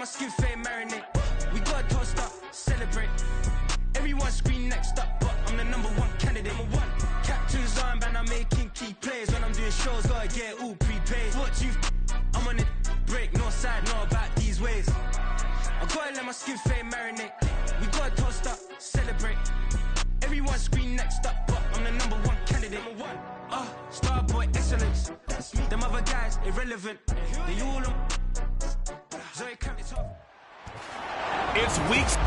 my skin fade marinate. We got a toast up, celebrate. Everyone scream next up, but I'm the #1 candidate. Captain's armband, I'm making key plays. When I'm doing shows, gotta get all prepaid. What you I'm on it, break, no side, no about these ways. I gotta let my skin fade marinate. We got a toast up, celebrate. Everyone scream next up, but I'm the #1 candidate. Star boy excellence. Them other guys irrelevant. They all on. Zoe Camp, it's off. It's weeks.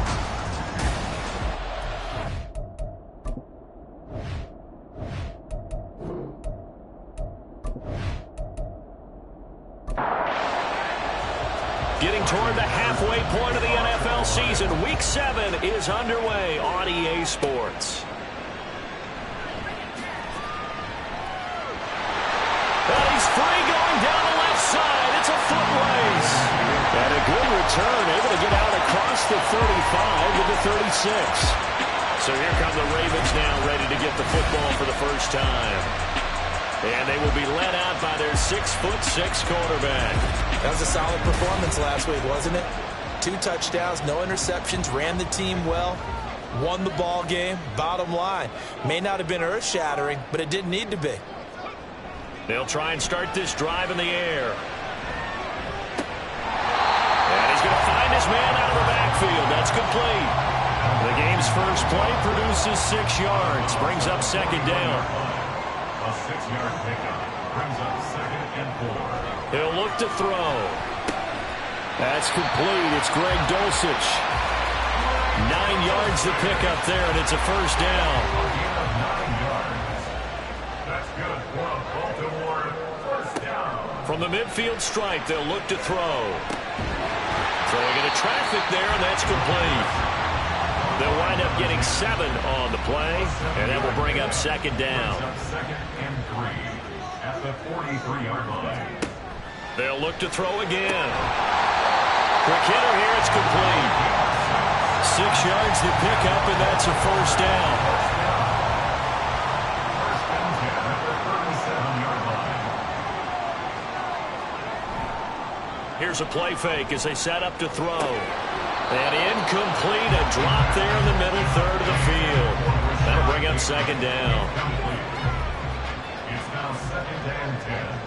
Getting toward the halfway point of the NFL season, Week 7 is underway on EA Sports. And he's free going down the left side. It's a foot race. And a good return, able to get out across the 35 to the 36. So here come the Ravens now, ready to get the football for the first time. And they will be led out by their 6'6" quarterback. That was a solid performance last week, wasn't it? 2 touchdowns, no interceptions, ran the team well, won the ball game. Bottom line, may not have been earth-shattering, but it didn't need to be. They'll try and start this drive in the air. And he's going to find his man out of the backfield. That's complete. The game's first play produces 6 yards, brings up second down. A 6-yard pickup brings up 2nd and 4. He'll look to throw. That's complete. It's Greg Dulcich. 9 yards to pick up there, and it's a first down. That's good for a Baltimore first down. From the midfield stripe, they'll look to throw. Throwing into traffic there, and that's complete. They'll wind up getting 7 on the play, and that will bring up second down. 2nd and 3 at the 43-yard line. They'll look to throw again. Quick hitter here, it's complete. 6 yards to pick up, and that's a first down. First and 10 at the 37-yard line. Here's a play fake as they set up to throw. And incomplete, a drop there in the middle third of the field. That'll bring up second down. It's now 2nd and 10.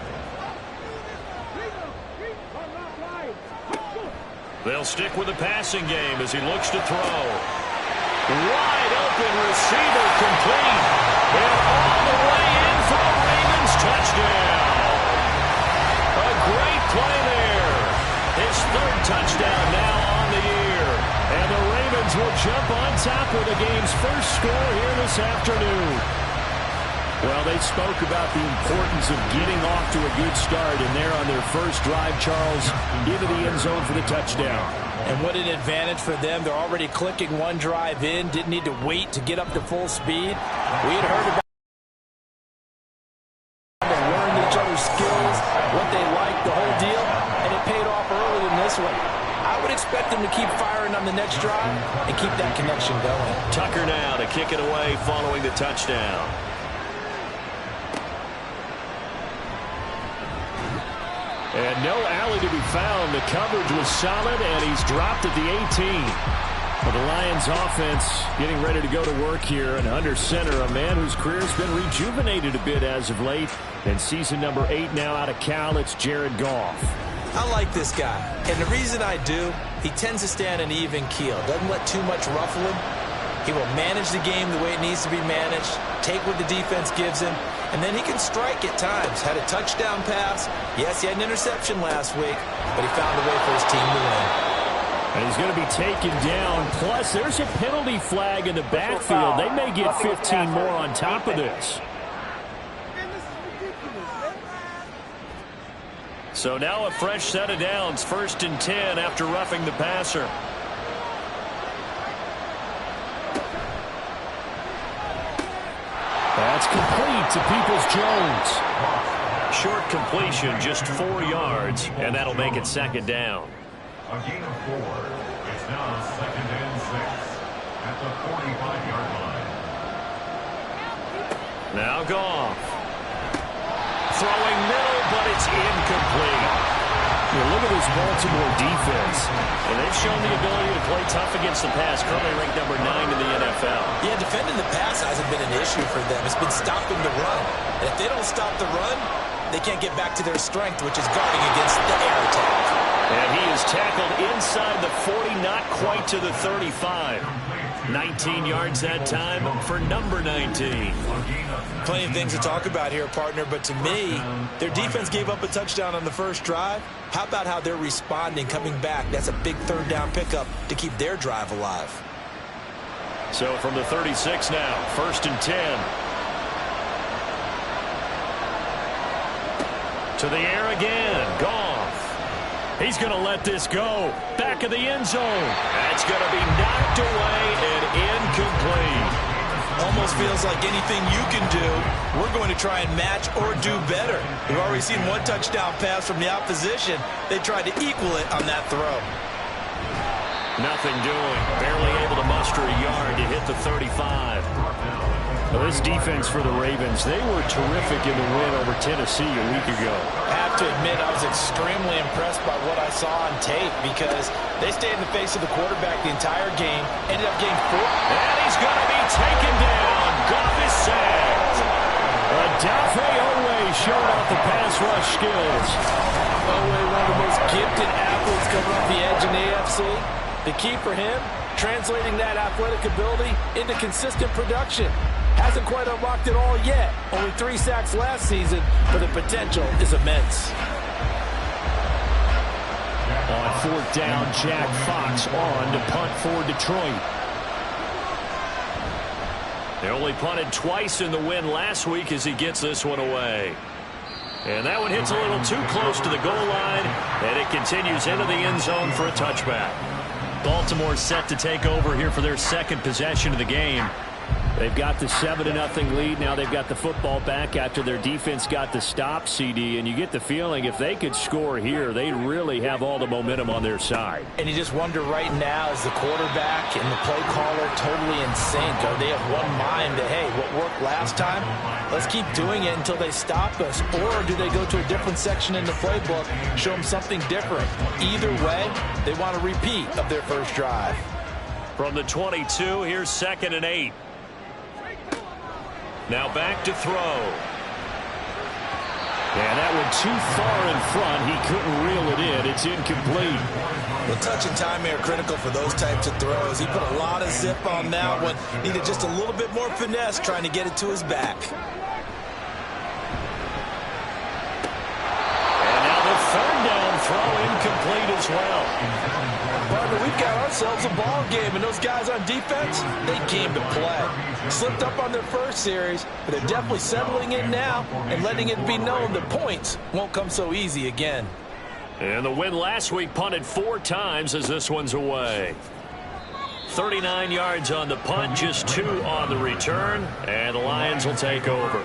They'll stick with the passing game as he looks to throw. Wide open receiver complete. And all the way in for a Ravens touchdown. A great play there. His 3rd touchdown now on the year. And the Ravens will jump on top of the game's first score here this afternoon. Well, they spoke about the importance of getting off to a good start, and they're on their first drive, Charles, into the end zone for the touchdown. And what an advantage for them. They're already clicking 1 drive in, didn't need to wait to get up to full speed. We had heard about they learned each other's skills, what they liked, the whole deal, and it paid off early in this one. I would expect them to keep firing on the next drive and keep that connection going. Tucker now to kick it away following the touchdown. And no alley to be found. The coverage was solid, and he's dropped at the 18. Well, the Lions offense getting ready to go to work here, and under center, a man whose career has been rejuvenated a bit as of late. And season number 8 now out of Cal, it's Jared Goff. I like this guy, and the reason I do, he tends to stay on an even keel. Doesn't let too much ruffle him. He will manage the game the way it needs to be managed, take what the defense gives him, and then he can strike at times. Had a touchdown pass. Yes, he had an interception last week, but he found a way for his team to win. And he's going to be taken down. Plus, there's a penalty flag in the backfield. They may get 15 more on top of this. So now a fresh set of downs. 1st and 10 after roughing the passer. That's complete to Peoples-Jones. Short completion, just 4 yards, and that'll make it second down. A gain of 4. It's now 2nd and 6 at the 45-yard line. Now Goff. Throwing middle, but it's incomplete. Look at this Baltimore defense. And they've shown the ability to play tough against the pass, currently ranked number 9 in the NFL. Yeah, defending the pass hasn't been an issue for them. It's been stopping the run. And if they don't stop the run, they can't get back to their strength, which is guarding against the air attack. And he is tackled inside the 40, not quite to the 35. 19 yards that time for number 19. Plenty of things to talk about here, partner, but to me, their defense gave up a touchdown on the first drive. How about how they're responding, coming back? That's a big third down pickup to keep their drive alive. So from the 36 now, 1st and 10. To the air again, Goff. He's going to let this go. Back of the end zone. That's going to be knocked away and incomplete. Almost feels like anything you can do, we're going to try and match or do better. We've already seen one touchdown pass from the opposition. They tried to equal it on that throw. Nothing doing. Barely able to muster a yard to hit the 35. Well, this defense for the Ravens, they were terrific in the win over Tennessee a week ago. I have to admit, I was extremely impressed by what I saw on tape because they stayed in the face of the quarterback the entire game, ended up getting 4. And he's going to be taken down. Goff is sacked. Odafe Oweh showed off the pass rush skills. Oweh, one of the most gifted athletes coming off the edge in the AFC. The key for him, translating that athletic ability into consistent production. Hasn't quite unlocked it all yet. Only 3 sacks last season, but the potential is immense. On 4th down, Jack Fox on to punt for Detroit. They only punted twice in the win last week as he gets this one away. And that one hits a little too close to the goal line, and it continues into the end zone for a touchback. Baltimore set to take over here for their second possession of the game. They've got the 7-0 lead. Now they've got the football back after their defense got the stop, CD. And you get the feeling if they could score here, they really have all the momentum on their side. And you just wonder right now, is the quarterback and the play caller totally in sync? Are they of one mind that, hey, what worked last time, let's keep doing it until they stop us? Or do they go to a different section in the playbook, show them something different? Either way, they want a repeat of their first drive. From the 22, here's 2nd and 8. Now back to throw. And that one too far in front. He couldn't reel it in. It's incomplete. The touch and time are critical for those types of throws. He put a lot of zip on that one. Needed just a little bit more finesse trying to get it to his back. And now the 3rd down throw incomplete as well. Partner, we've got ourselves a ball game, and those guys on defense, they came to play. Slipped up on their first series, but they're definitely settling in now and letting it be known that points won't come so easy again. And the win last week punted 4 times as this one's away. 39 yards on the punt, just 2 on the return, and the Lions will take over.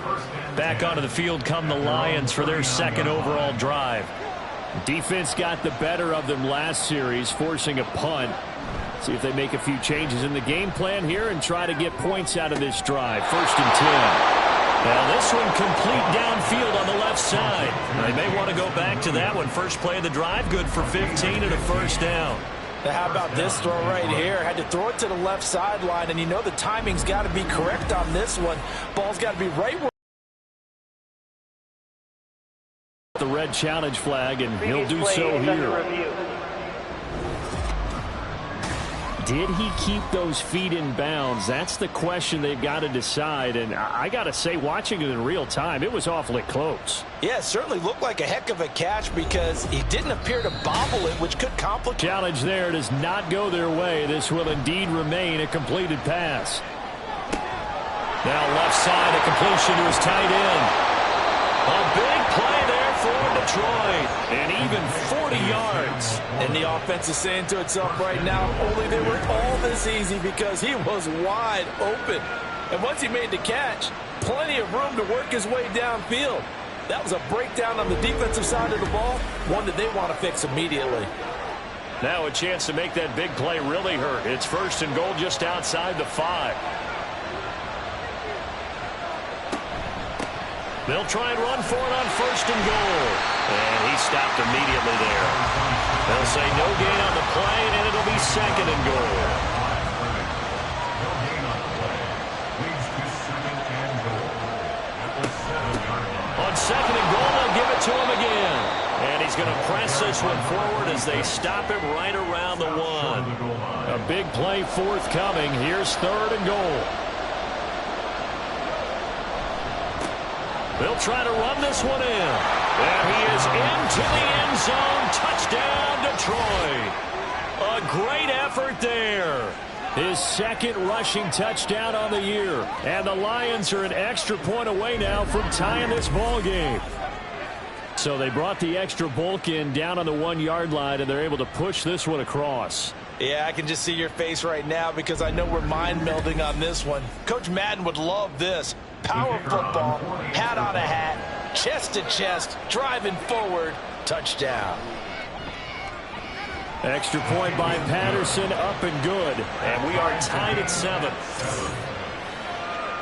Back onto the field come the Lions for their 2nd overall drive. Defense got the better of them last series, forcing a punt. See if they make a few changes in the game plan here and try to get points out of this drive. 1st and 10. Now this one complete downfield on the left side. They may want to go back to that one. First play of the drive, good for 15 and a 1st down. Now how about this throw right here? Had to throw it to the left sideline, and you know the timing's got to be correct on this one. Ball's got to be right where the red challenge flag, and he'll do so here. Did he keep those feet in bounds? That's the question they've got to decide. And I got to say, watching it in real time, it was awfully close. Yeah, it certainly looked like a heck of a catch because he didn't appear to bobble it, which could complicate. Challenge there does not go their way. This will indeed remain a completed pass. Now left side, a completion to his tight end. A big play there for Detroit, and even 40 yards. And the offense is saying to itself right now, only they were all this easy because he was wide open. And once he made the catch, plenty of room to work his way downfield. That was a breakdown on the defensive side of the ball, one that they want to fix immediately. Now a chance to make that big play really hurt. It's 1st and goal just outside the 5. They'll try and run for it on 1st and goal. And he stopped immediately there. They'll say no gain on the play, and it'll be 2nd and goal. On 2nd and goal, they'll give it to him again. And he's going to press this one forward as they stop him right around the 1. A big play forthcoming. Here's 3rd and goal. They'll try to run this one in. And he is into the end zone. Touchdown, Detroit. A great effort there. His 2nd rushing touchdown on the year. And the Lions are an extra point away now from tying this ball game. So they brought the extra bulk in down on the 1-yard line, and they're able to push this one across. Yeah, I can just see your face right now because I know we're mind-melding on this one. Coach Madden would love this. Power football, hat on a hat, chest to chest, driving forward, touchdown. Extra point by Patterson, up and good. And we are tied at 7.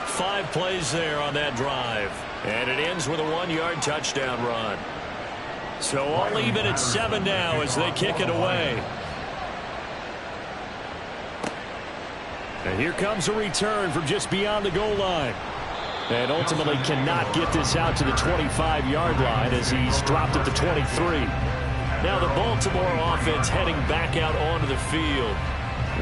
5 plays there on that drive. And it ends with a 1-yard touchdown run. So all even at 7 now as they kick it away. And here comes a return from just beyond the goal line. And ultimately cannot get this out to the 25-yard line as he's dropped at the 23. Now the Baltimore offense heading back out onto the field.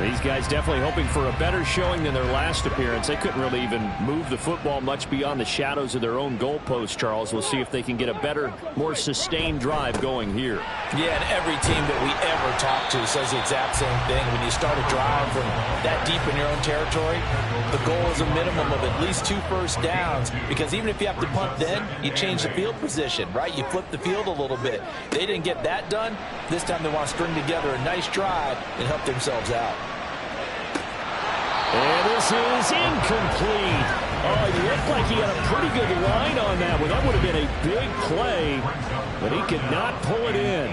These guys definitely hoping for a better showing than their last appearance. They couldn't really even move the football much beyond the shadows of their own goalpost, Charles. We'll see if they can get a better, more sustained drive going here. Yeah, and every team that we ever talk to says the exact same thing. When you start a drive from that deep in your own territory, the goal is a minimum of at least 2 first downs, because even if you have to punt then, you change the field position, right? You flip the field a little bit. They didn't get that done. This time they want to string together a nice drive and help themselves out. And this is incomplete. Oh, it looked like he had a pretty good line on that one. That would have been a big play, but he could not pull it in.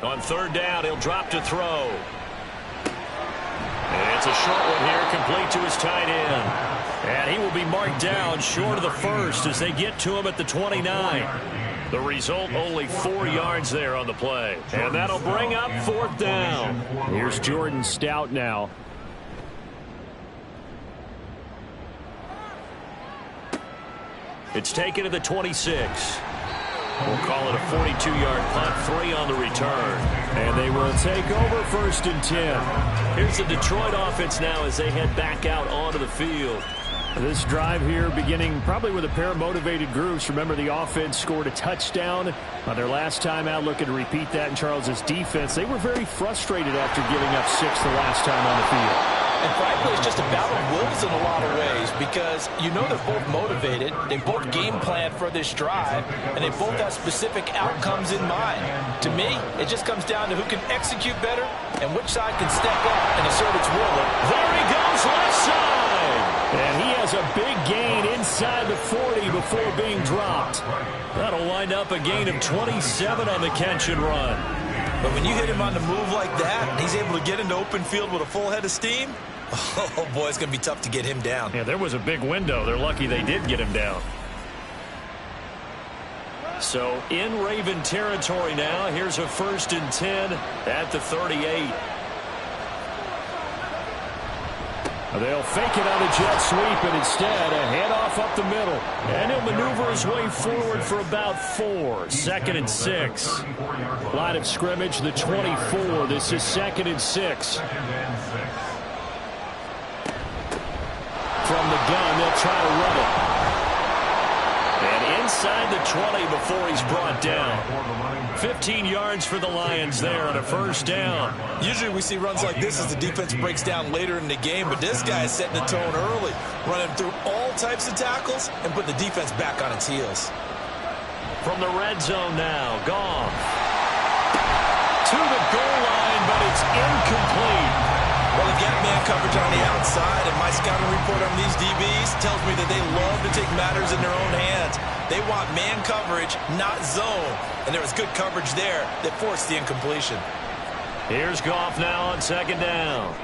On 3rd down, he'll drop to throw. And it's a short one here, complete to his tight end. And he will be marked down short of the 1st as they get to him at the 29. The result, only 4 yards there on the play. And that'll bring up 4th down. Here's Jordan Stout now. It's taken to the 26. We'll call it a 42-yard punt, 3 on the return. And they will take over 1st and 10. Here's the Detroit offense now as they head back out onto the field. This drive here beginning probably with a pair of motivated groups. Remember, the offense scored a touchdown on their last time out. Looking to repeat that in Charles's defense. They were very frustrated after giving up 6 the last time on the field. And frankly, it's just a battle of wills in a lot of ways, because you know they're both motivated, they both game plan for this drive, and they both have specific outcomes in mind. To me, it just comes down to who can execute better and which side can step up and assert its will. There he goes, left side! And he has a big gain inside the 40 before being dropped. That'll wind up a gain of 27 on the catch and run. But when you hit him on the move like that, and he's able to get into open field with a full head of steam, oh boy, it's going to be tough to get him down. Yeah, there was a big window. They're lucky they did get him down. So in Raven territory now, here's a 1st and 10 at the 38. They'll fake it on a jet sweep, and instead a handoff up the middle. And he'll maneuver his way forward for about 4. 2nd and 6. Line of scrimmage, the 24. This is 2nd and 6. From the gun, they'll try to run it. And inside the 20 before he's brought down. 15 yards for the Lions there on a 1st down. Usually we see runs like this as the defense breaks down later in the game, but this guy is setting the tone early, running through all types of tackles and putting the defense back on its heels. From the red zone now, Goff. To the goal line, but it's incomplete. Well, they get man coverage on the outside, and my scouting report on these DBs tells me that they love to take matters in their own hands. They want man coverage, not zone. And there was good coverage there that forced the incompletion. Here's Goff now on 2nd down.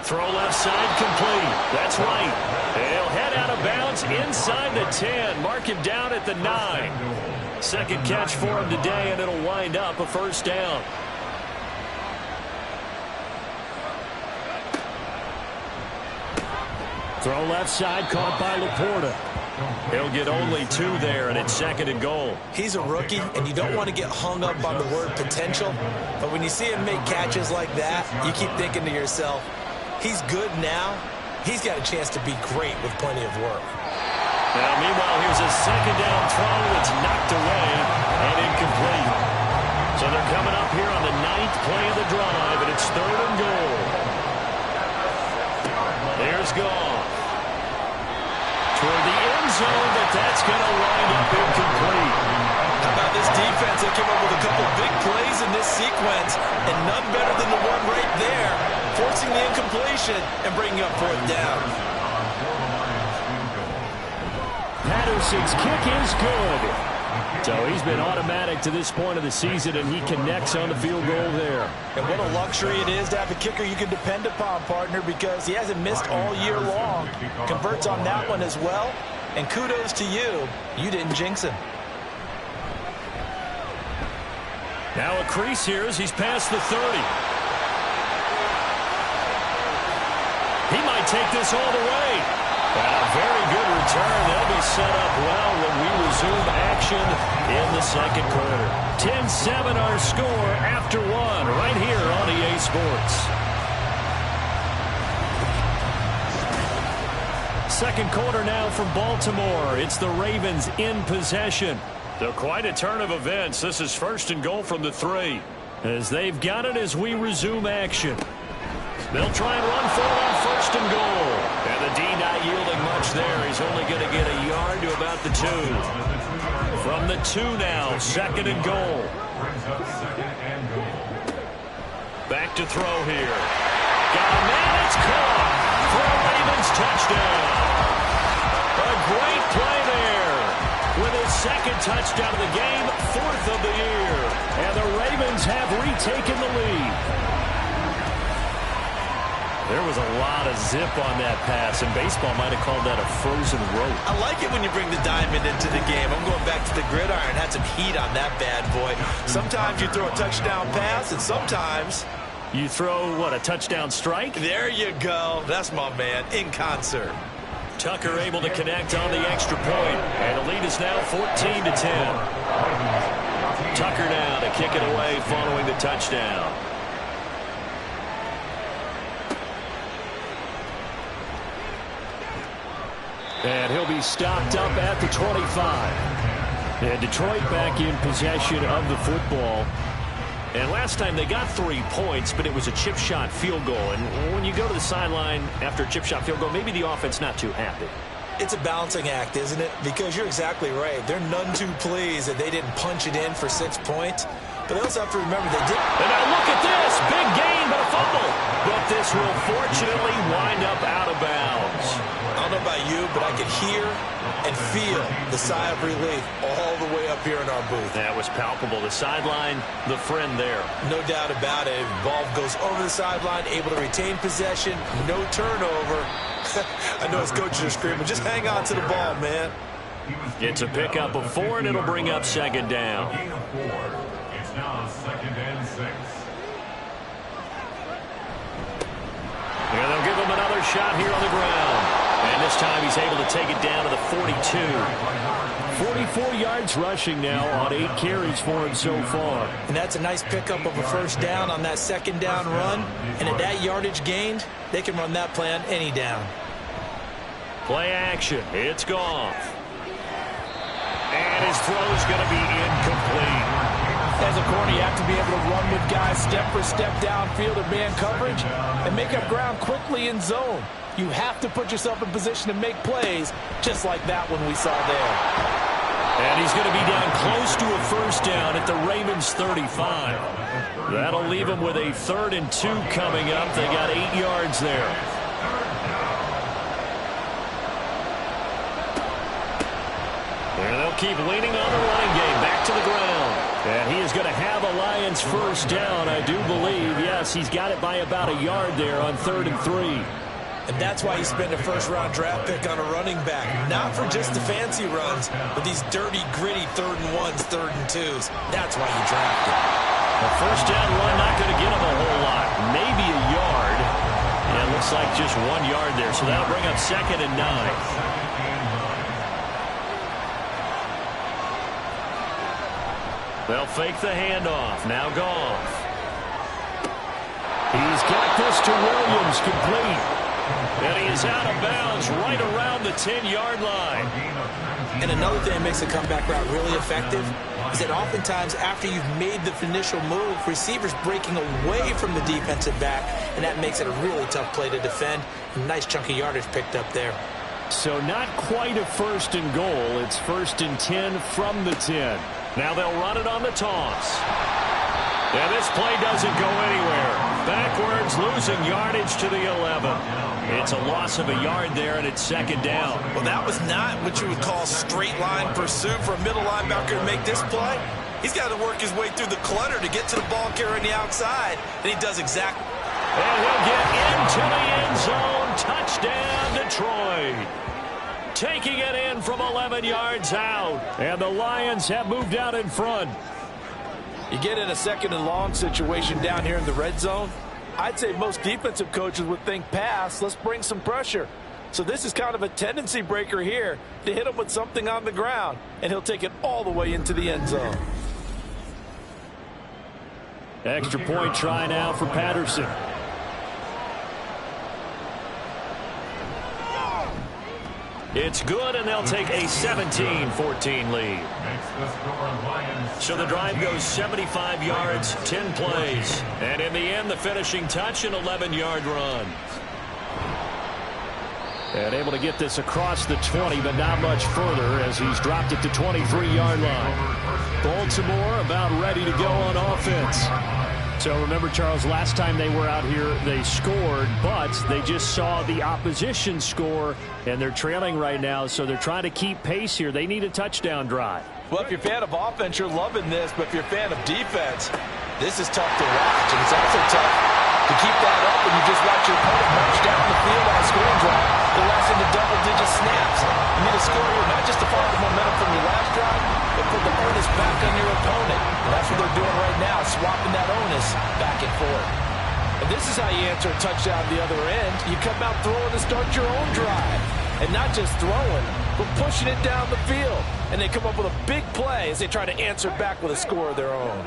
Throw left side complete. That's right. He'll head out of bounds inside the 10. Mark him down at the 9. Second catch for him today, and it'll wind up a first down. Throw left side, caught by Laporta. He'll get only 2 there, and it's second and goal. He's a rookie, and you don't want to get hung up on the word potential. But when you see him make catches like that, you keep thinking to yourself, he's good now. He's got a chance to be great with plenty of work. Now, meanwhile, here's a second down throw. It's knocked away and incomplete. So they're coming up here on the 9th play of the drive, and it's third and goal. There's Goff. Toward the end zone, but that's going to wind up incomplete. How about this defense? They came up with a couple big plays in this sequence, and none better than the one right there, forcing the incompletion and bringing up fourth down. Patterson's kick is good. So he's been automatic to this point of the season, and he connects on the field goal there. And what a luxury it is to have a kicker you can depend upon, partner, because he hasn't missed all year long. Converts on that one as well. And kudos to you. You didn't jinx him. Now a crease here as he's past the 30. He might take this all the way. A very good return. They'll be set up well when we resume action in the second quarter. 10-7 our score after 1 right here on EA Sports. Second quarter now from Baltimore. It's the Ravens in possession. So quite a turn of events. This is first and goal from the 3. As they've got it as we resume action. They'll try and run for it on first and goal. And the D not yielding much there. He's only going to get a yard to about the 2. From the 2 now, second and goal. Back to throw here. Got a man, it's caught for a Ravens touchdown. A great play there. With his second touchdown of the game, 4th of the year. And the Ravens have retaken the lead. There was a lot of zip on that pass, and baseball might have called that a frozen rope. I like it when you bring the diamond into the game. I'm going back to the gridiron. Had some heat on that bad boy. Sometimes you throw a touchdown pass, and sometimes you throw, what, a touchdown strike? There you go. That's my man, in concert. Tucker able to connect on the extra point, and the lead is now 14-10. Tucker now to kick it away following the touchdown. And he'll be stopped up at the 25. And Detroit back in possession of the football. And last time they got 3 points, but it was a chip shot field goal. And when you go to the sideline after a chip shot field goal, maybe the offense not too happy. It's a balancing act, isn't it? Because you're exactly right. They're none too pleased that they didn't punch it in for 6 points. But they also have to remember they did. And now look at this. Big gain, but a fumble. But this will fortunately wind up out of bounds. I don't know about you, but I could hear and feel the sigh of relief all the way up here in our booth. That was palpable. The sideline, the friend there. No doubt about it. Ball goes over the sideline, able to retain possession, no turnover. I know his coaches are screaming, just hang on to the ball, man. It's a pickup of 4, and it'll bring up second down. It's now 2nd and 6. And they'll give him another shot here on the ground. And this time he's able to take it down to the 42. 44 yards rushing now on 8 carries for him so far. And that's a nice pickup of a first down on that second down run. And at that yardage gained, they can run that play on any down. Play action. It's Goff. And his throw's going to be incomplete. As a corner, you have to be able to run with guys step for step downfield in man coverage and make up ground quickly in zone. You have to put yourself in position to make plays, just like that one we saw there. And he's going to be down close to a first down at the Ravens 35. That'll leave him with a 3rd and 2 coming up. They got 8 yards there. And they'll keep leaning on the running game. Back to the ground. And he is going to have a lie Lions first down, I do believe. Yes, he's got it by about a yard there on 3rd and 3. And that's why he spent a first-round draft pick on a running back. Not for just the fancy runs, but these dirty, gritty 3rd and 1s, 3rd and 2s. That's why you drafted. A first down run not going to get him a whole lot. Maybe a yard. Yeah, it looks like just 1 yard there. So that'll bring up 2nd and 9. They'll fake the handoff. Now Goff. He's got this to Williams, complete. And he is out of bounds right around the 10-yard line. And another thing that makes the comeback route really effective is that oftentimes after you've made the initial move, receivers breaking away from the defensive back, and that makes it a really tough play to defend. A nice chunk of yardage picked up there. So not quite a 1st and goal. It's 1st and 10 from the 10. Now they'll run it on the toss. And this play doesn't go anywhere. Backwards, losing yardage to the 11. It's a loss of a yard there, and it's 2nd down. Well, that was not what you would call straight line pursuit for a middle linebacker to make this play. He's got to work his way through the clutter to get to the ball carrier on the outside, and he does exactly. And he'll get into the end zone. Touchdown, Detroit. Taking it in from 11 yards out. And the Lions have moved out in front. You get in a 2nd and long situation down here in the red zone. I'd say most defensive coaches would think pass. Let's bring some pressure. So this is kind of a tendency breaker here to hit him with something on the ground. And he'll take it all the way into the end zone. Extra point try now for Patterson. It's good, and they'll take a 17-14 lead. So the drive goes 75 yards, 10 plays. And in the end, the finishing touch, an 11-yard run. And able to get this across the 20, but not much further as he's dropped it to 23-yard line. Baltimore about ready to go on offense. So remember, Charles, last time they were out here, they scored, but they just saw the opposition score, and they're trailing right now, so they're trying to keep pace here. They need a touchdown drive. Well, if you're a fan of offense, you're loving this, but if you're a fan of defense, this is tough to watch, and it's also tough to keep that up when you just watch your opponent march down the field on a scoring drive. They're last into double-digit snaps. You need a score here, not just to follow the momentum from your last drive, but put the onus back on your opponent. And that's what they're doing right now, swapping that onus back and forth. And this is how you answer a touchdown the other end. You come out throwing to start your own drive. And not just throwing, but pushing it down the field. And they come up with a big play as they try to answer back with a score of their own.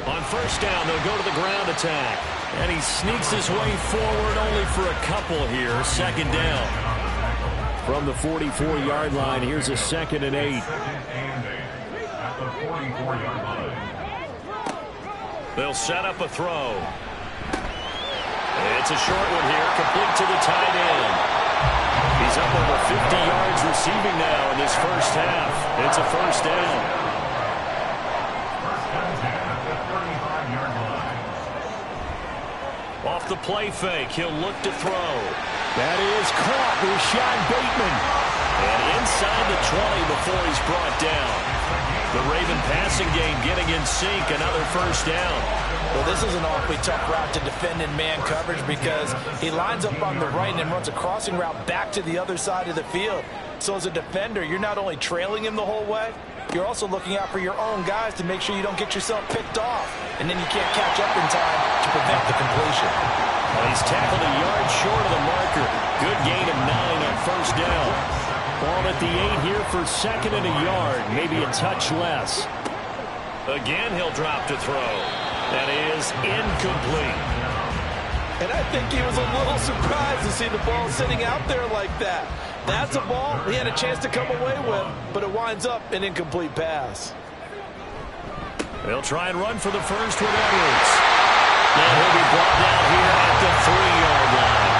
On first down, they'll go to the ground attack. And he sneaks his way forward only for a couple here. 2nd down. From the 44-yard line, here's a 2nd and 8. At the 44-yard line. They'll set up a throw. It's a short one here, complete to the tight end. He's up over 50 yards receiving now in this first half. It's a first down. Off the play fake, he'll look to throw. That is caught with Sean Bateman. And inside the 20 before he's brought down. The Raven passing game getting in sync, another first down. Well, this is an awfully tough route to defend in man coverage because he lines up on the right and then runs a crossing route back to the other side of the field. So as a defender, you're not only trailing him the whole way, you're also looking out for your own guys to make sure you don't get yourself picked off. And then you can't catch up in time to prevent the completion. Well, he's tackled a yard short of the marker. Good gain of 9 on first down. Ball at the 8 here for 2nd and a yard, maybe a touch less. Again, he'll drop to throw. That is incomplete. And I think he was a little surprised to see the ball sitting out there like that. That's a ball he had a chance to come away with, but it winds up an incomplete pass. They'll try and run for the first with Edwards. And he'll be brought down here at the 3-yard line.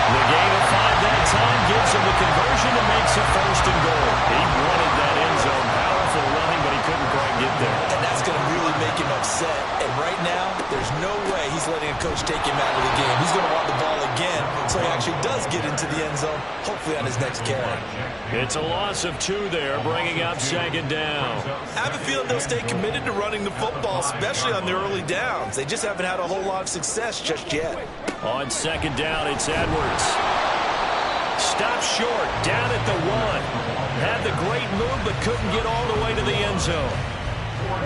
The gain of 5 that time gives him the conversion and makes it 1st and goal. He wanted that end zone. Powerful running, but he couldn't quite get there. And that's going to really make him upset. And right now, there's no way he's letting a coach take him out of the game. He's going to want the ball again, so he actually does get into the end zone, hopefully on his next carry. It's a loss of 2 there, bringing up second down. I have a feeling they'll stay committed to running the football, especially on their early downs. They just haven't had a whole lot of success just yet. On second down, it's Edwards. Stop short, down at the 1. Had the great move, but couldn't get all the way to the end zone.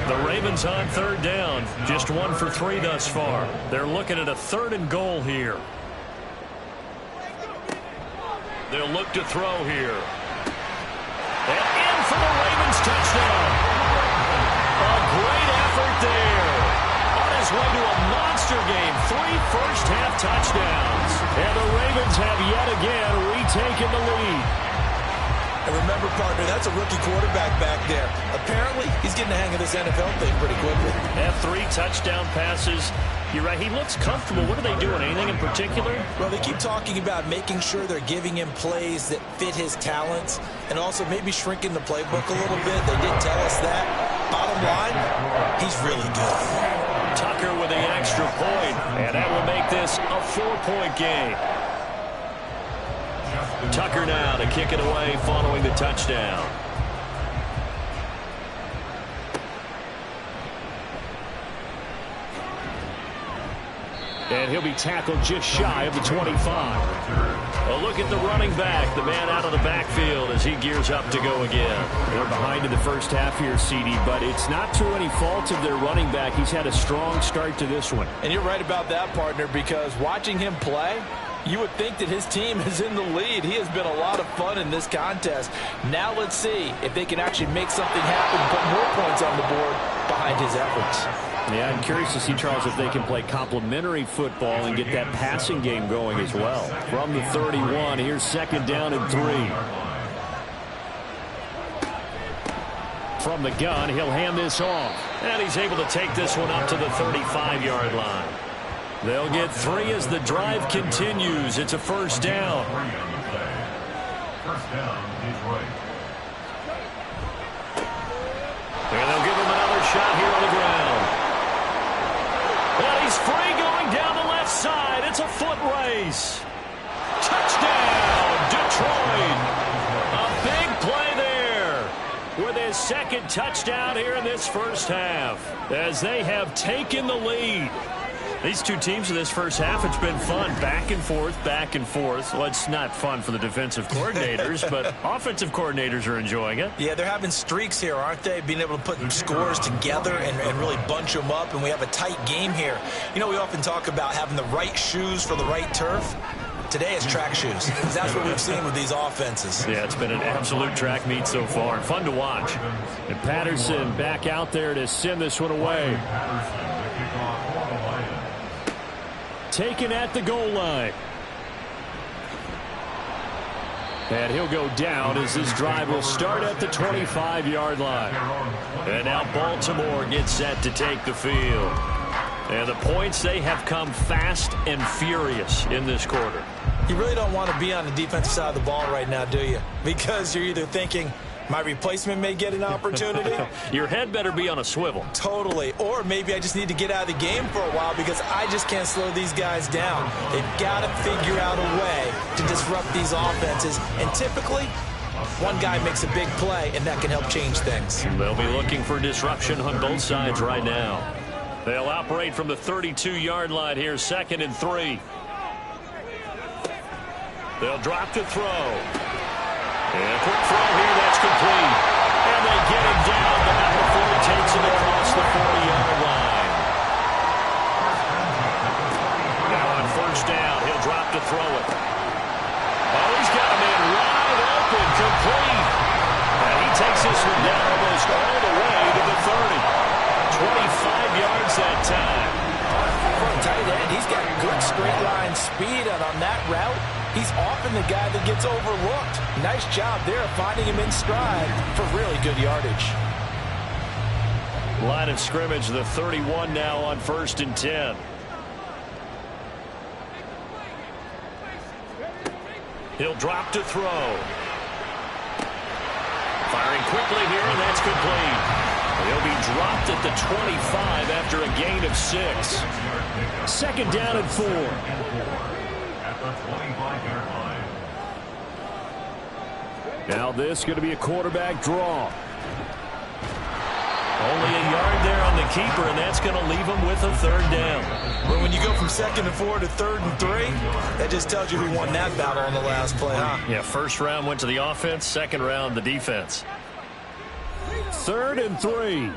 The Ravens on third down, just 1 for 3 thus far. They're looking at a 3rd and goal here. They'll look to throw here. And in for the Ravens touchdown. A great effort there. On his way to a monster game, 3 first-half touchdowns. And the Ravens have yet again retaken the lead. And remember, partner, that's a rookie quarterback back there. Apparently, he's getting the hang of this NFL thing pretty quickly. Have 3 touchdown passes. You're right, he looks comfortable. What are they doing? Anything in particular? Well, they keep talking about making sure they're giving him plays that fit his talents and also maybe shrinking the playbook a little bit. They did tell us that. Bottom line, he's really good. Tucker with the extra point, and that will make this a 4-point game. Tucker now to kick it away following the touchdown. And he'll be tackled just shy of the 25. A look at the running back, the man out of the backfield as he gears up to go again. They're behind in the first half here, CD, but it's not through any fault of their running back. He's had a strong start to this one. And you're right about that, partner, because watching him play, you would think that his team is in the lead. He has been a lot of fun in this contest. Now let's see if they can actually make something happen, put more points on the board behind his efforts. Yeah, I'm curious to see, Charles, if they can play complementary football and get that passing game going as well. From the 31, here's second down and 3. From the gun, he'll hand this off. And he's able to take this one up to the 35-yard line. They'll get 3 as the drive continues. It's a first down. First down, Detroit. And they'll give him another shot here on the ground. And he's free going down the left side. It's a foot race. Touchdown, Detroit. A big play there with his second touchdown here in this first half as they have taken the lead. These two teams in this first half, it's been fun. Back and forth, back and forth. Well, it's not fun for the defensive coordinators, but offensive coordinators are enjoying it. Yeah, they're having streaks here, aren't they? Being able to put scores together and really bunch them up, and we have a tight game here. You know, we often talk about having the right shoes for the right turf. Today is track shoes. That's what we've seen with these offenses. Yeah, it's been an absolute track meet so far. Fun to watch. And Patterson back out there to send this one away. Taken at the goal line. And he'll go down as this drive will start at the 25-yard line. And now Baltimore gets set to take the field. And the points, they have come fast and furious in this quarter. You really don't want to be on the defensive side of the ball right now, do you? Because you're either thinking, my replacement may get an opportunity. Your head better be on a swivel. Totally. Or maybe I just need to get out of the game for a while because I just can't slow these guys down. They've got to figure out a way to disrupt these offenses. And typically, one guy makes a big play, and that can help change things. They'll be looking for disruption on both sides right now. They'll operate from the 32-yard line here, second and 3. They'll drop to throw. And a quick throw here, that's complete. And they get him down now before he takes it across the 40-yard line. Now on first down, he'll drop to throw it. Oh, he's got a man wide open, complete. And he takes this one down almost all the way to the 30. 25 yards that time. For a tight end, he's got good straight line speed, and on that route, he's often the guy that gets overlooked. Nice job there finding him in stride for really good yardage. Line of scrimmage, the 31 now on first and 10. He'll drop to throw. Firing quickly here, and that's complete. He'll be dropped at the 25 after a gain of 6. Second down and 4. At the 25-yard line. Now this is going to be a quarterback draw. Only a yard there on the keeper, and that's going to leave him with a third down. Well, when you go from 2nd and 4 to 3rd and 3, that just tells you who won that battle on the last play, huh? Yeah, first round went to the offense, second round the defense. 3rd and 3.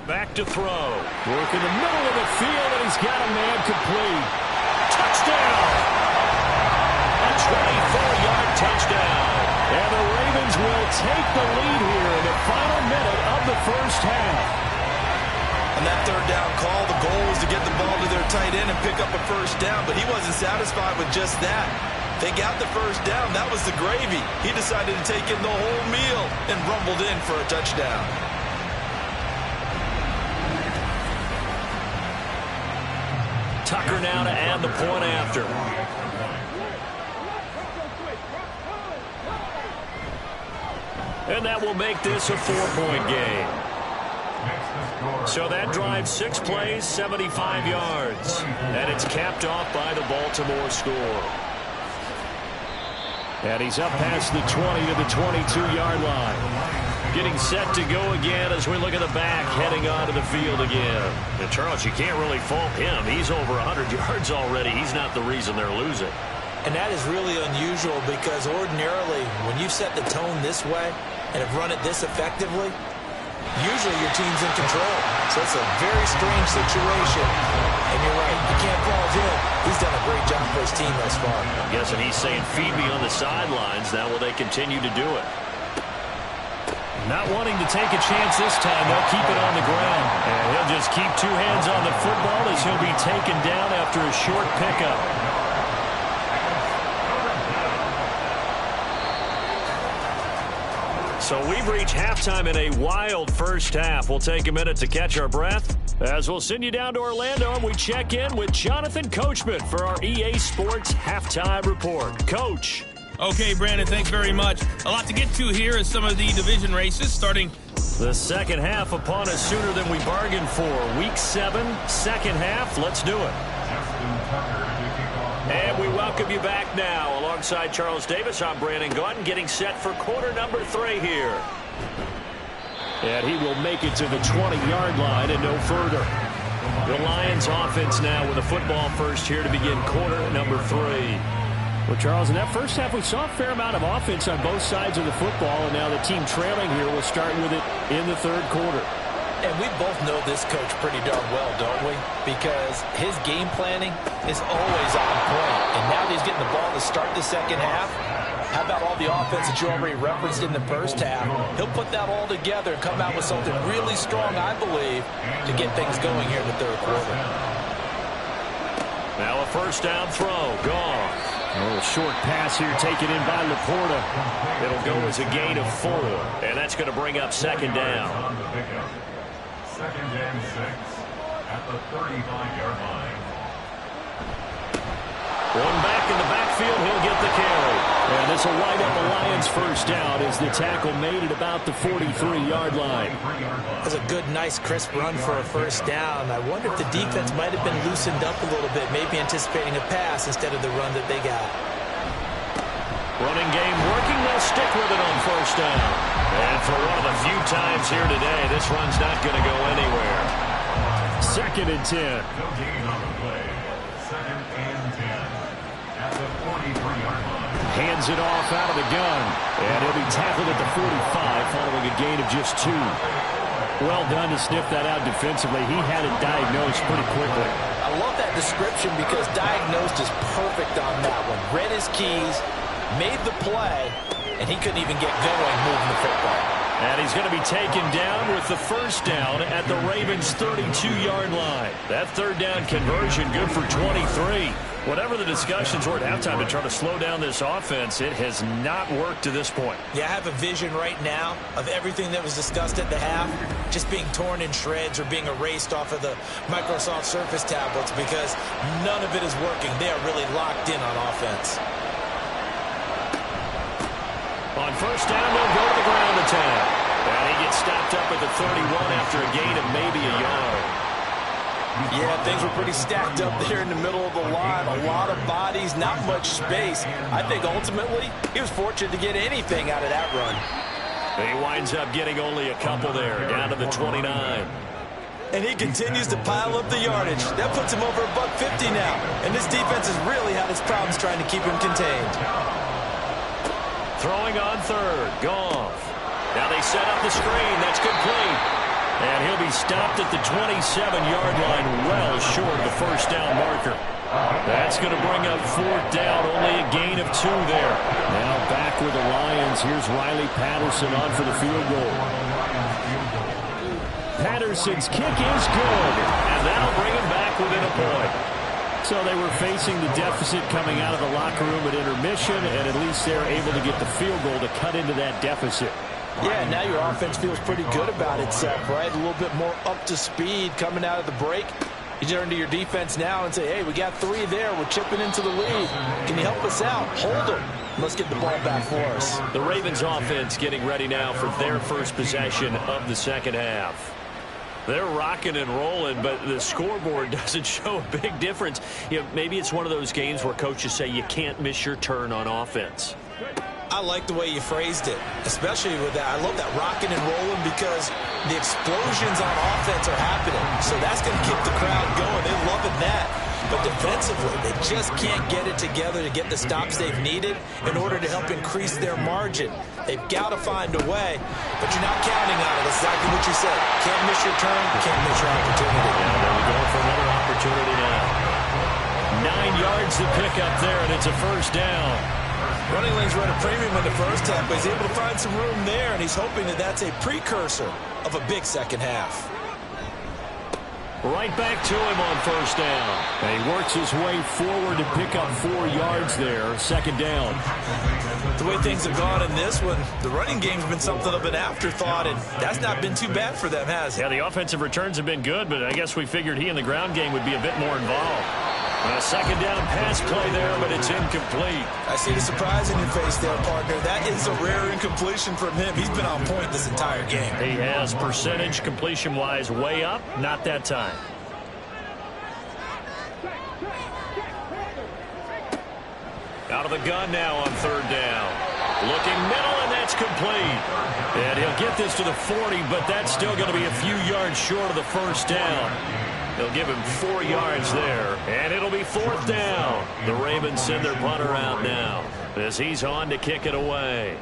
Back to throw. Work in the middle of the field, and he's got a man complete. Touchdown! A 24-yard touchdown. And the Ravens will take the lead here in the final minute of the first half. On that 3rd down call, the goal was to get the ball to their tight end and pick up a first down, but he wasn't satisfied with just that. They got the first down. That was the gravy. He decided to take in the whole meal and rumbled in for a touchdown. Tucker now to add the point after. And that will make this a 4-point game. So that drives 6 plays, 75 yards. And it's capped off by the Baltimore score. And he's up past the 20 to the 22-yard line. Getting set to go again as we look at the back, heading onto the field again. And Charles, you can't really fault him. He's over 100 yards already. He's not the reason they're losing. And that is really unusual because ordinarily, when you set the tone this way and have run it this effectively, usually your team's in control. So it's a very strange situation. And you're right, you can't fault him. He's done a great job for his team thus far. I'm guessing he's saying, feed me on the sidelines. Now will they continue to do it? Not wanting to take a chance this time. They'll keep it on the ground. And he'll just keep 2 hands on the football as he'll be taken down after a short pickup. So we've reached halftime in a wild first half. We'll take a minute to catch our breath as we'll send you down to Orlando and we check in with Jonathan Coachman for our EA Sports Halftime Report. Coach. Okay, Brandon, thanks very much. A lot to get to here as some of the division races starting. The second half upon us sooner than we bargained for. Week 7, second half. Let's do it. And we welcome you back now. Alongside Charles Davis, I'm Brandon Gunn, getting set for quarter number 3 here. And he will make it to the 20-yard line and no further. The Lions offense now with a football first here to begin quarter number 3. Well, Charles, in that first half, we saw a fair amount of offense on both sides of the football, and now the team trailing here will start with it in the 3rd quarter. And we both know this coach pretty darn well, don't we? Because his game planning is always on point. And now that he's getting the ball to start the second half, how about all the offense that you already referenced in the first half? He'll put that all together and come out with something really strong, I believe, to get things going here in the 3rd quarter. Now a first down throw, gone. A little short pass here taken in by Laporta. It'll go as a gain of 4, and that's going to bring up 2nd down. 2nd and 6 at the 35-yard line. One back in the backfield, he'll get the carry. And this will wind up the Lions' first down as the tackle made it about the 43-yard line. That's a good, nice, crisp run for a first down. I wonder if the defense might have been loosened up a little bit, maybe anticipating a pass instead of the run that they got. Running game working, they'll stick with it on first down. And for one of the few times here today, this run's not going to go anywhere. 2nd and 10. No gain on the play. 2nd and 10 at the 43-yard line. Hands it off out of the gun. And he'll be tackled at the 45 following a gain of just 2. Well done to sniff that out defensively. He had it diagnosed pretty quickly. I love that description because diagnosed is perfect on that one. Read his keys, made the play, and he couldn't even get going moving the football. And he's going to be taken down with the first down at the Ravens' 32-yard line. That 3rd down conversion good for 23. Whatever the discussions were at halftime to try to slow down this offense, it has not worked to this point. Yeah, I have a vision right now of everything that was discussed at the half just being torn in shreds or being erased off of the Microsoft Surface tablets because none of it is working. They are really locked in on offense. On first down, they'll go to the ground attack. And he gets stopped up at the 31 after a gain of maybe a yard. Yeah, things were pretty stacked up there in the middle of the line. A lot of bodies, not much space. I think ultimately he was fortunate to get anything out of that run. He winds up getting only a couple there, down to the 29. And he continues to pile up the yardage. That puts him over $150 now. And this defense has really had its problems trying to keep him contained. Throwing on third, Goff. Now they set up the screen. That's complete. And he'll be stopped at the 27-yard line, well short of the first down marker. That's going to bring up fourth down, only a gain of 2 there. Now back with the Lions. Here's Riley Patterson on for the field goal. Patterson's kick is good, and that'll bring him back within a point. So they were facing the deficit coming out of the locker room at intermission, and at least they're able to get the field goal to cut into that deficit. Yeah, now your offense feels pretty good about itself, right? A little bit more up to speed coming out of the break. You turn to your defense now and say, hey, we got 3 there. We're chipping into the lead. Can you help us out? Hold them. Let's get the ball back for us. The Ravens offense getting ready now for their first possession of the second half. They're rocking and rolling, but the scoreboard doesn't show a big difference. You know, maybe it's one of those games where coaches say you can't miss your turn on offense. I like the way you phrased it, especially with that. I love that rocking and rolling because the explosions on offense are happening. So that's going to keep the crowd going. They're loving that. But defensively, they just can't get it together to get the stops they've needed in order to help increase their margin. They've got to find a way, but you're not counting on it. That's exactly what you said. Can't miss your turn, can't miss your opportunity. Yeah, they'll be going for another opportunity now. 9 yards to pick up there, and it's a first down. Running lanes run a premium in the first half, but he's able to find some room there, and he's hoping that that's a precursor of a big second half. Right back to him on first down. And he works his way forward to pick up 4 yards there. Second down. The way things have gone in this one, the running game's been something of an afterthought, and that's not been too bad for them, has it? Yeah, the offensive returns have been good, but I guess we figured he in the ground game would be a bit more involved. A second down pass play there, but it's incomplete. I see the surprise in your face there, partner. That is a rare incompletion from him. He's been on point this entire game. He has percentage completion-wise way up, not that time. Out of the gun now on third down. Looking middle, and that's complete. And he'll get this to the 40, but that's still going to be a few yards short of the first down. They'll give him 4 yards there, and it'll be fourth down. The Ravens send their punter out now as he's on to kick it away.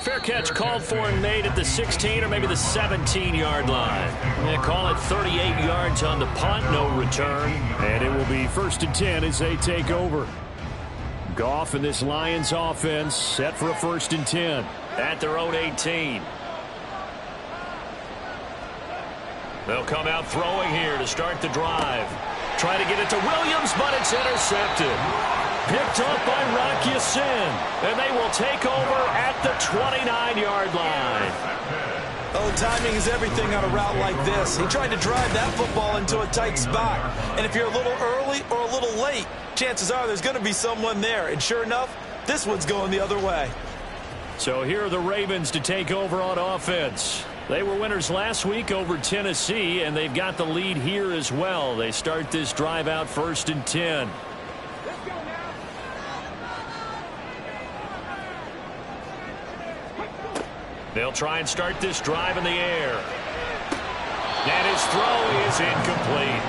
Fair catch called for and made at the 16 or maybe the 17-yard line. They call it 38 yards on the punt, no return. And it will be 1st and 10 as they take over. Goff and this Lions offense set for a 1st and 10 at their own 18. They'll come out throwing here to start the drive. Try to get it to Williams, but it's intercepted. Picked up by Rock Ya-Sin, and they will take over at the 29-yard line. Oh, timing is everything on a route like this. He tried to drive that football into a tight spot. And if you're a little early or a little late, chances are there's going to be someone there. And sure enough, this one's going the other way. So here are the Ravens to take over on offense. They were winners last week over Tennessee, and they've got the lead here as well. They start this drive out 1st and 10. They'll try and start this drive in the air. And his throw is incomplete.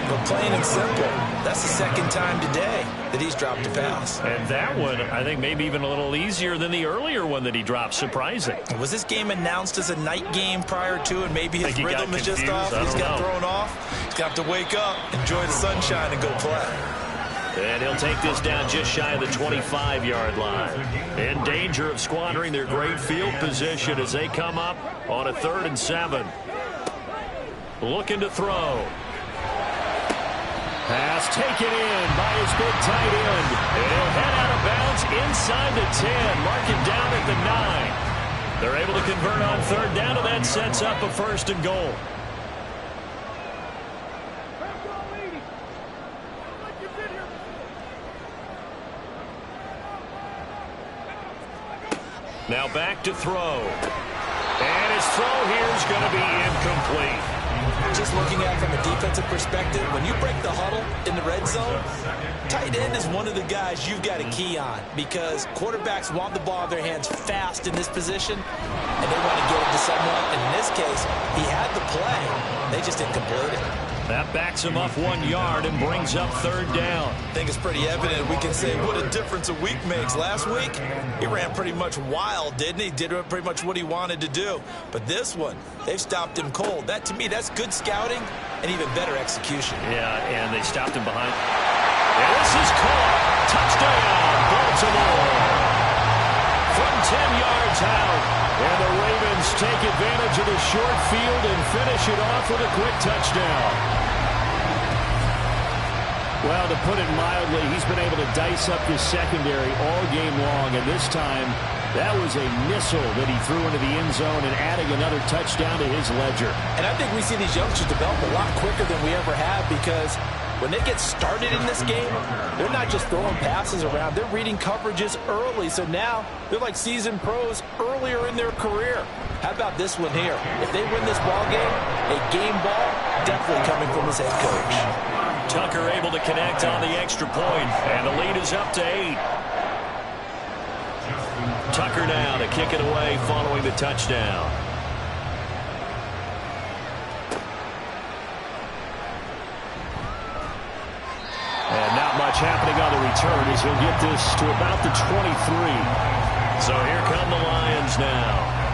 But plain and simple, that's the second time today that he's dropped a pass. And that one, I think, maybe even a little easier than the earlier one that he dropped. Surprising. Was this game announced as a night game prior to, and maybe his rhythm is just off? He's got thrown off. He's got to wake up, enjoy the sunshine, and go play. And he'll take this down just shy of the 25-yard line. In danger of squandering their great field position as they come up on a 3rd and 7. Looking to throw. Pass taken in by his big tight end. And he'll head out of bounds inside the 10. Mark it down at the 9. They're able to convert on 3rd down, and that sets up a 1st and goal. Now back to throw. And his throw here is going to be incomplete. Just looking at it from a defensive perspective, when you break the huddle in the red zone, tight end is one of the guys you've got to key on because quarterbacks want the ball in their hands fast in this position, and they want to get it to someone. And in this case, he had the play. They just didn't complete it. That backs him up 1 yard and brings up third down. I think it's pretty evident. We can say what a difference a week makes. Last week, he ran pretty much wild, didn't he? Did pretty much what he wanted to do. But this one, they've stopped him cold. That, to me, that's good scouting and even better execution. Yeah, and they stopped him behind. And this is caught. Touchdown, Baltimore. From 10 yards out. And the Ravens take advantage of the short field and finish it off with a quick touchdown. Well, to put it mildly, he's been able to dice up his secondary all game long, and this time that was a missile that he threw into the end zone and adding another touchdown to his ledger. And I think we see these youngsters develop a lot quicker than we ever have because when they get started in this game, they're not just throwing passes around. They're reading coverages early. So now they're like seasoned pros earlier in their career. How about this one here? If they win this ball game, a game ball definitely coming from his head coach. Tucker able to connect on the extra point, and the lead is up to 8. Tucker now to kick it away following the touchdown. And not much happening on the return as he'll get this to about the 23. So here come the Lions now.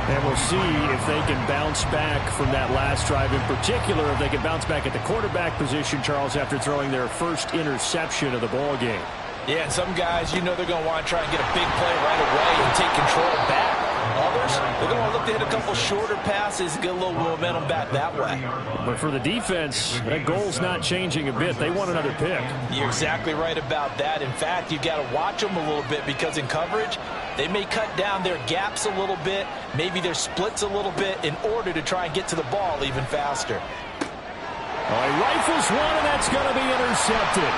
And we'll see if they can bounce back from that last drive. In particular, if they can bounce back at the quarterback position, Charles, after throwing their first interception of the ball game. Yeah, and some guys, you know they're going to want to try and get a big play right away and take control back. Others, they're going to look to hit a couple shorter passes and get a little momentum back that way. But for the defense, that goal's not changing a bit. They want another pick. You're exactly right about that. In fact, you've got to watch them a little bit because in coverage, they may cut down their gaps a little bit, maybe their splits a little bit in order to try and get to the ball even faster. He rifles one, and that's going to be intercepted.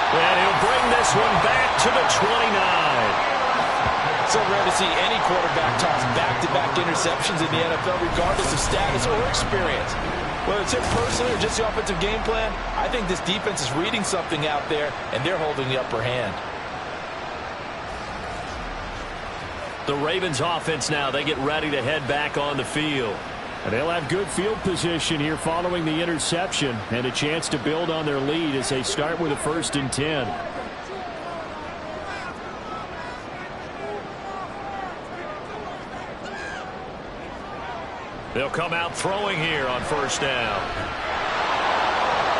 And he'll bring this one back to the 29. So rare to see any quarterback toss back-to-back interceptions in the NFL, regardless of status or experience. Whether it's him personally or just the offensive game plan, I think this defense is reading something out there, and they're holding the upper hand. The Ravens offense now, they get ready to head back on the field. And they'll have good field position here following the interception and a chance to build on their lead as they start with a 1st and 10. They'll come out throwing here on 1st down.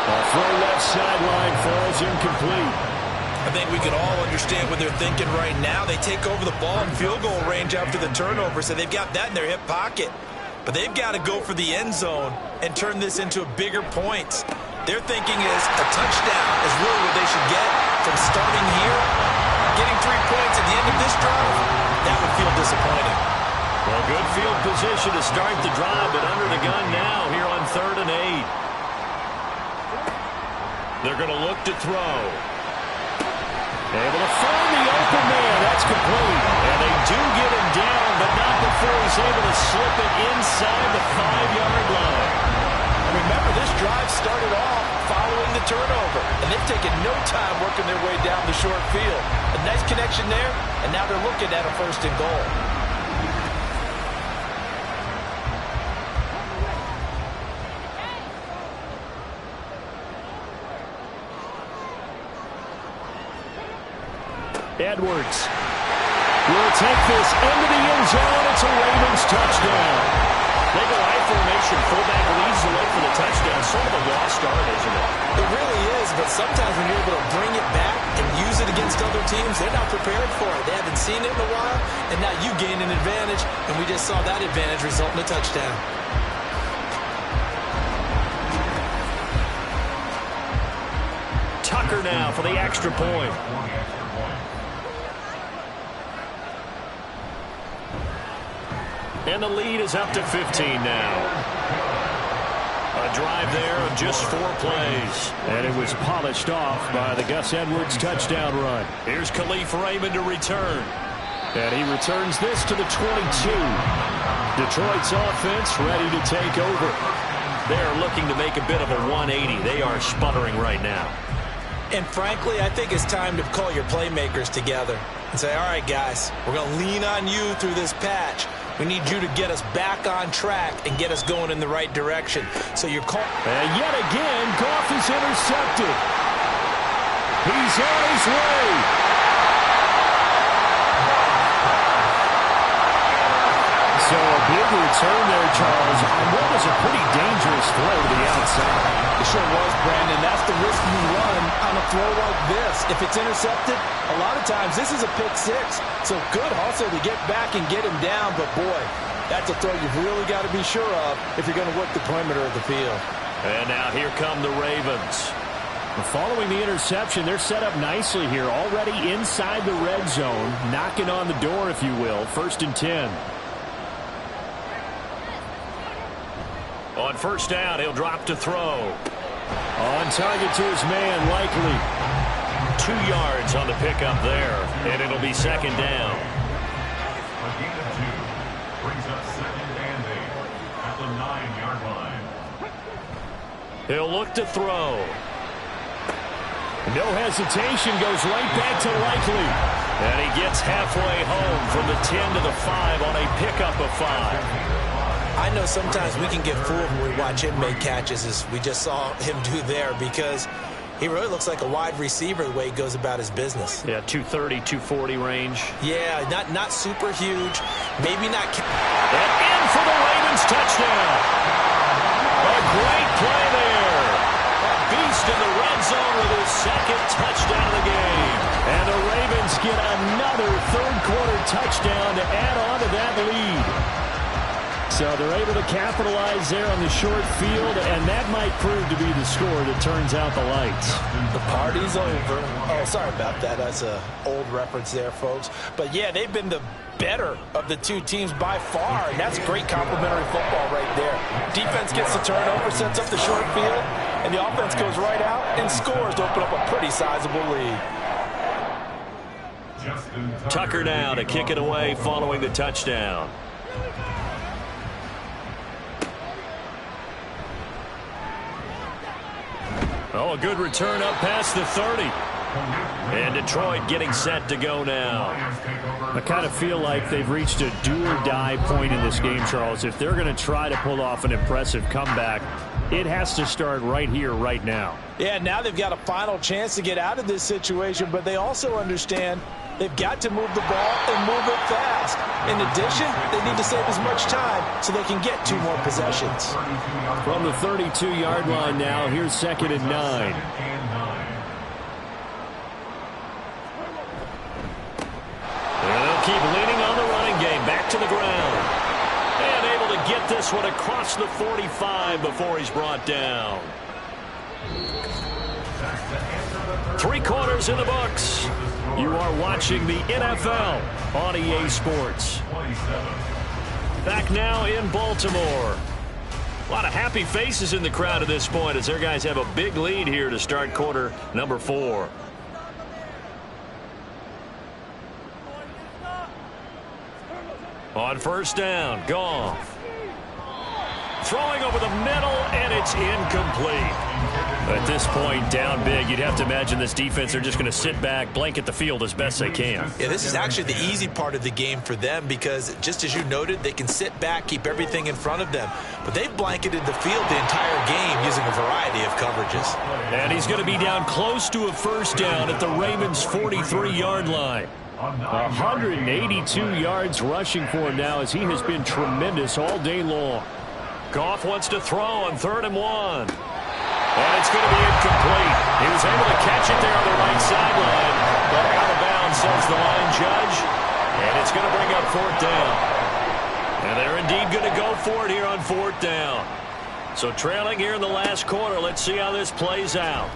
The throw left sideline falls incomplete. I think we can all understand what they're thinking right now. They take over the ball in field goal range after the turnover, so they've got that in their hip pocket. But they've got to go for the end zone and turn this into a bigger point. Their thinking is a touchdown is really what they should get from starting here. Getting 3 points at the end of this drive, that would feel disappointing. Well, good field position to start the drive, but under the gun now here on 3rd and 8. They're going to look to throw. Able to find the open man. That's complete. And they do get him down, but not before he's able to slip it inside the 5-yard line. Remember, this drive started off following the turnover, and they've taken no time working their way down the short field. A nice connection there, and now they're looking at a 1st and goal. Edwards will take this into the end zone. It's a Ravens touchdown. They go I formation. Fullback leads the way for the touchdown. Sort of a lost art, isn't it? It really is, but sometimes when you're able to bring it back and use it against other teams, they're not prepared for it. They haven't seen it in a while, and now you gain an advantage, and we just saw that advantage result in a touchdown. Tucker now for the extra point. And the lead is up to 15 now. A drive there of just 4 plays. And it was polished off by the Gus Edwards touchdown run. Here's Khalif Raymond to return. And he returns this to the 22. Detroit's offense ready to take over. They're looking to make a bit of a 180. They are sputtering right now. And frankly, I think it's time to call your playmakers together and say, all right, guys, we're going to lean on you through this patch. We need you to get us back on track and get us going in the right direction. So you're calling. And yet again, Goff is intercepted. He's on his way. So a big return there, Charles, on what was a pretty dangerous throw to the outside. It sure was, Brandon. That's the risk you run on a throw like this. If it's intercepted, a lot of times this is a pick six. So good hustle to get back and get him down. But, boy, that's a throw you've really got to be sure of if you're going to work the perimeter of the field. And now here come the Ravens. Following the interception, they're set up nicely here. Already inside the red zone, knocking on the door, if you will. 1st and 10. On first down, he'll drop to throw. On target to his man, Likely. 2 yards on the pickup there, and it'll be 2nd down. A gain of 2 brings up 2nd and 8 at the 9-yard line. He'll look to throw. No hesitation, goes right back to Likely. And he gets halfway home from the 10 to the 5 on a pickup of 5. I know sometimes we can get fooled when we watch him make catches, as we just saw him do there, because he really looks like a wide receiver the way he goes about his business. Yeah, 230, 240 range. Yeah, not super huge, maybe not. And in for the Ravens touchdown. A great play there. A beast in the red zone with his 2nd touchdown of the game. And the Ravens get another 3rd-quarter touchdown to add on to that lead. So they're able to capitalize there on the short field, and that might prove to be the score that turns out the lights. The party's over. Oh, sorry about that. That's an old reference there, folks. But, yeah, they've been the better of the two teams by far, and that's great complimentary football right there. Defense gets the turnover, sets up the short field, and the offense goes right out and scores to open up a pretty sizable lead. Tucker now to kick it away following the touchdown. Oh, a good return up past the 30. And Detroit getting set to go now. I kind of feel like they've reached a do-or-die point in this game, Charles. If they're going to try to pull off an impressive comeback, it has to start right here, right now. Yeah, now they've got a final chance to get out of this situation, but they also understand they've got to move the ball and move it fast. In addition, they need to save as much time so they can get 2 more possessions. From the 32-yard line now, here's 2nd and 9. And they'll keep leaning on the running game. Back to the ground. And able to get this one across the 45 before he's brought down. 3 quarters in the books. You are watching the NFL on EA Sports. Back now in Baltimore. A lot of happy faces in the crowd at this point as their guys have a big lead here to start quarter number 4. On first down, Goff. Throwing over the middle, and it's incomplete. At this point, down big, you'd have to imagine this defense are just going to sit back, blanket the field as best they can. Yeah, this is actually the easy part of the game for them because, just as you noted, they can sit back, keep everything in front of them. But they've blanketed the field the entire game using a variety of coverages. And he's going to be down close to a first down at the Ravens' 43-yard line. 182 yards rushing for him now as he has been tremendous all day long. Goff wants to throw on 3rd and 1. And it's going to be incomplete. He was able to catch it there on the right sideline, but out of bounds, says the line judge. And it's going to bring up 4th down. And they're indeed going to go for it here on 4th down. So trailing here in the last quarter, let's see how this plays out.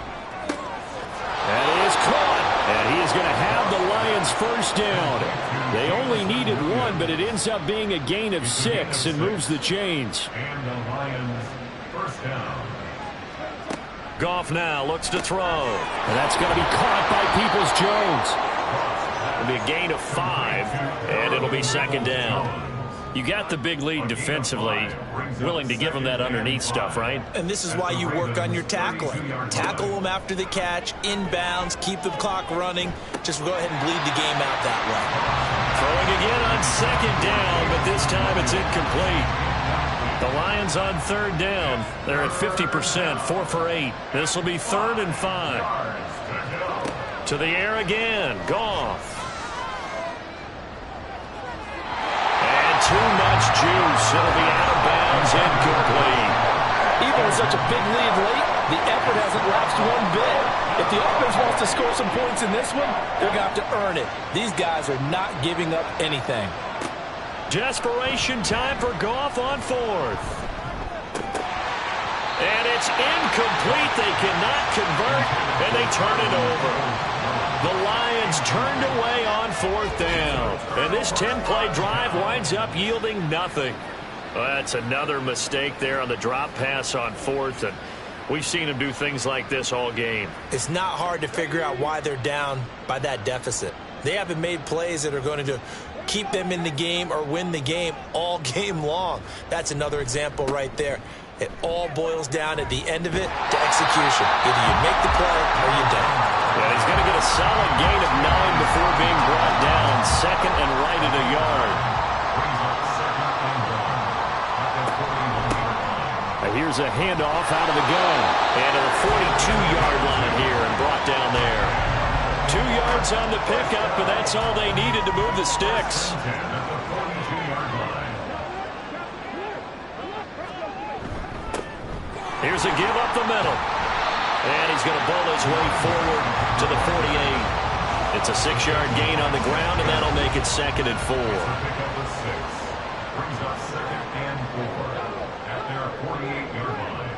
And it is caught. And he is going to have the Lions first down. They only needed 1, but it ends up being a gain of 6 and moves the chains. And the Lions first down. Goff now looks to throw. And that's going to be caught by Peoples-Jones. It'll be a gain of 5, and it'll be second down. You got the big lead defensively, willing to give them that underneath stuff, right? And this is why you work on your tackling. Tackle them after the catch, inbounds, keep the clock running. Just go ahead and bleed the game out that way. Throwing again on second down, but this time it's incomplete. The Lions on third down. They're at 50%, 4 for 8. This will be 3rd and 5. To the air again, Goff. Too much juice. It'll be out of bounds, incomplete. Even with such a big lead late, the effort hasn't lapsed one bit. If the offense wants to score some points in this one, they're going to have to earn it. These guys are not giving up anything. Desperation time for Goff on 4th. And it's incomplete. They cannot convert, and they turn it over. The Lions turned away on 4th down. And this 10-play drive winds up yielding nothing. Well, that's another mistake there on the drop pass on 4th. And we've seen them do things like this all game. It's not hard to figure out why they're down by that deficit. They haven't made plays that are going to keep them in the game or win the game all game long. That's another example right there. It all boils down at the end of it to execution. Either you make the play or you don't. Yeah, he's going to get a solid gain of 9 before being brought down. 2nd and right at a yard. Here's a handoff out of the gun. And to the 42-yard line here and brought down there. 2 yards on the pickup, but that's all they needed to move the sticks. Here's a give up the middle. And he's going to bowl his way forward to the 48. It's a 6-yard gain on the ground, and that'll make it 2nd and 4. Brings up 2nd and 4 at their 48-yard line.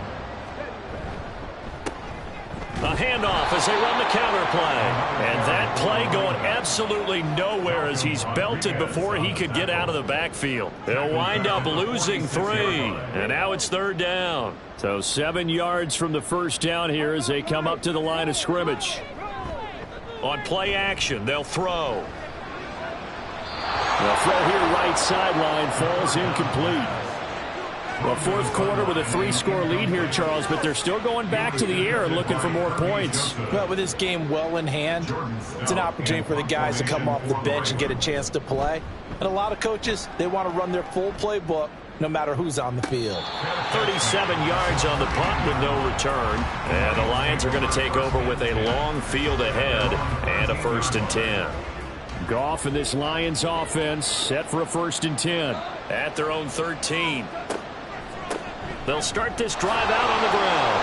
A handoff as they run the counter play. And that play going absolutely nowhere as he's belted before he could get out of the backfield. They'll wind up losing 3. And now it's 3rd down. So 7 yards from the first down here as they come up to the line of scrimmage. On play action, they'll throw. The throw here right sideline falls incomplete. Well, 4th quarter with a 3-score lead here, Charles, but they're still going back to the air and looking for more points. Well, with this game well in hand, it's an opportunity for the guys to come off the bench and get a chance to play. And a lot of coaches, they want to run their full playbook no matter who's on the field. 37 yards on the punt with no return. And the Lions are going to take over with a long field ahead and a 1st and 10. Goff and this Lions offense set for a 1st and 10. At their own 13. They'll start this drive out on the ground.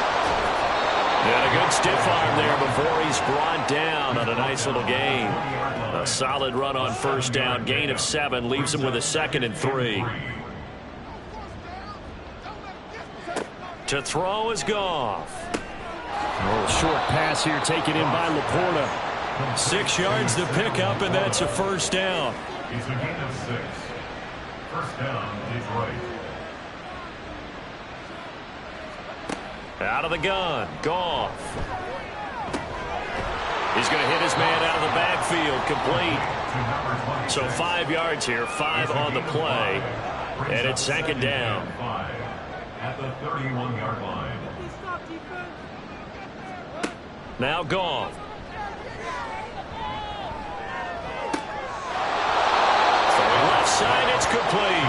And a good stiff arm there before he's brought down on a nice little gain. A solid run on 1st down. Gain of 7 leaves him with a 2nd and 3. To throw is Goff. A little short pass here taken in by Laporta. 6 yards to pick up, and that's a 1st down. It's a gain of 6. 1st down, Detroit. Out of the gun, Goff. He's going to hit his man out of the backfield, complete. So 5 yards here, 5 on the play, and it's 2nd down. At the 31-yard line. Now Goff. Throwing left side, it's complete.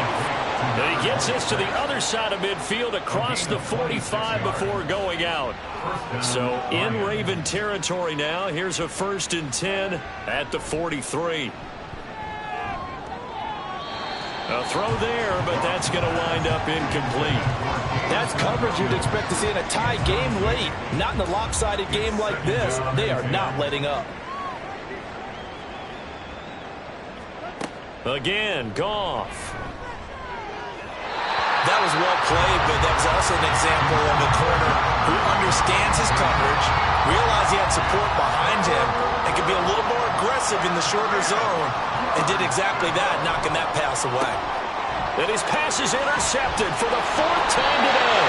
And he gets this to the other side of midfield across the 45 before going out. So in Raven territory now. Here's a 1st and 10 at the 43. A throw there, but that's going to wind up incomplete. That's coverage you'd expect to see in a tie game late. Not in a lopsided game like this. They are not letting up. Again, Goff. That was well played, but that was also an example of a corner who understands his coverage, realized he had support behind him, and could be a little more aggressive in the shorter zone, and did exactly that, knocking that pass away. And his pass is intercepted for the 4th time today.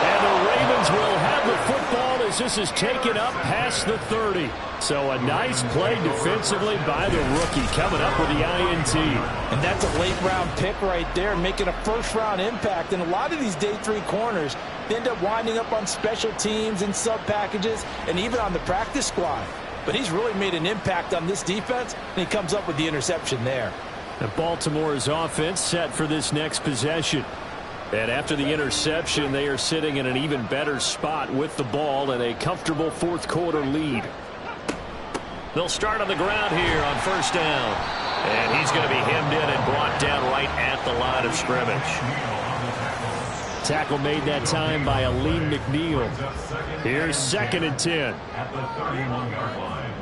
And the Ravens will have the football to as this is taken up past the 30. So a nice play defensively by the rookie, coming up with the INT. And that's a late-round pick right there, making a first-round impact. And a lot of these day 3 corners end up winding up on special teams and sub-packages and even on the practice squad. But he's really made an impact on this defense, and he comes up with the interception there. And Baltimore's offense set for this next possession. And after the interception, they are sitting in an even better spot with the ball and a comfortable fourth-quarter lead. They'll start on the ground here on first down. And he's going to be hemmed in and brought down right at the line of scrimmage. Tackle made that time by Aline McNeil. Here's 2nd and 10. At the 31-yard line.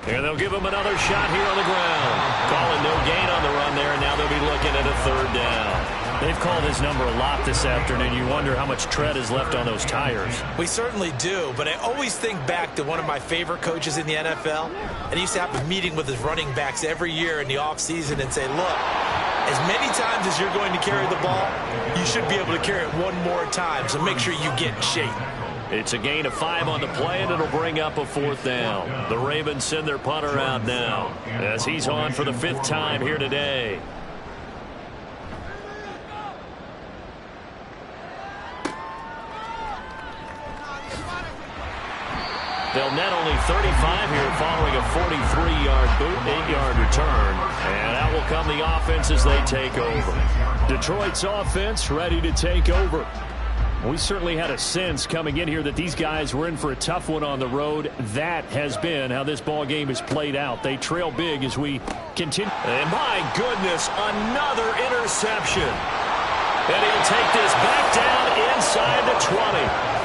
And they'll give him another shot here on the ground. Calling no gain on the run there, and now they'll be looking at a 3rd down. They've called his number a lot this afternoon. You wonder how much tread is left on those tires. We certainly do, but I always think back to one of my favorite coaches in the NFL, and he used to have a meeting with his running backs every year in the offseason and say, look, as many times as you're going to carry the ball, you should be able to carry it one more time, so make sure you get in shape. It's a gain of 5 on the play, and it'll bring up a 4th down. The Ravens send their punter out now as he's on for the 5th time here today. They'll net only 35 here following a 43-yard boot, 8-yard return. And out will come the offense as they take over. Detroit's offense ready to take over. We certainly had a sense coming in here that these guys were in for a tough one on the road. That has been how this ball game has played out. They trail big as we continue. And my goodness, another interception. And he'll take this back down inside the 20.